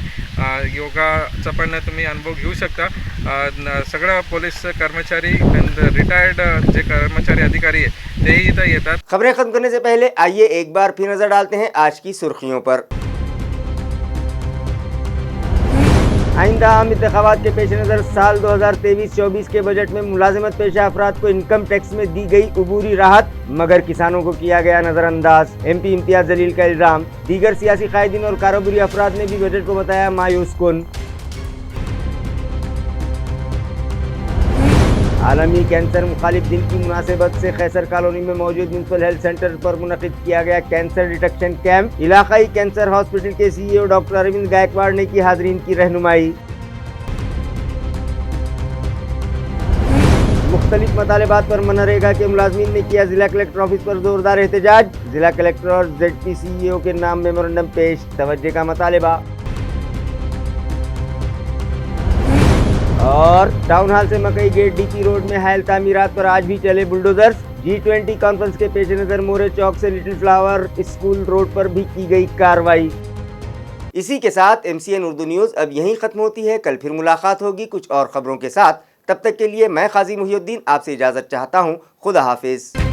योगाचा पण तुम्ही अनुभव घेऊ शकता। सगळं पोलीस कर्मचारी रिटायर्ड जे कर्मचारी अधिकारी आहे तेही इथं येतात। खबरें खत्म करने से पहले आइए एक बार फिर नजर डालते हैं आज की सुर्खियों पर। आइंदा आम इंतखाबात के पेश नज़र साल 2023-24 के बजट में मुलाजिमत पेशा अफराद को इनकम टैक्स में दी गई अबूरी राहत, मगर किसानों को किया गया नज़रअंदाज। MP इम्तियाज़ जलील का इल्ज़ाम। दीगर सियासी कायदीन और कारोबारी अफराद ने भी बजट को बताया मायूस कुन। आलमी कैंसर मुखालिफ दिन की मुनासिबत से खैसर कॉलोनी में मौजूद म्यूनसिपल हेल्थ सेंटर पर मुनक़िद किया गया कैंसर डिटेक्शन कैंप। इलाकाई कैंसर हॉस्पिटल के CEO डॉक्टर अरविंद गायकवाड़ ने की हाज़रीन की रहनुमाई। मुख्तलिफ मतालबात पर मनरेगा के मुलाजमीन ने किया जिला कलेक्टर ऑफिस पर जोरदार एहतजाज। जिला कलेक्टर और ZPCEO के नाम मेमोरेंडम पेश, तवज्जो का मुतालबा। और टाउन हॉल से मकई गेट DP रोड में हायल तामीरात पर आज भी चले बुलडोजर्स। G20 कॉन्फ्रेंस के पेश नज़र मोरे चौक से लिटिल फ्लावर स्कूल रोड पर भी की गई कार्रवाई। इसी के साथ MCN उर्दू न्यूज़ अब यहीं ख़त्म होती है। कल फिर मुलाकात होगी कुछ और ख़बरों के साथ। तब तक के लिए मैं काजी मुहिउद्दीन आपसे इजाज़त चाहता हूँ। खुदा हाफिज़।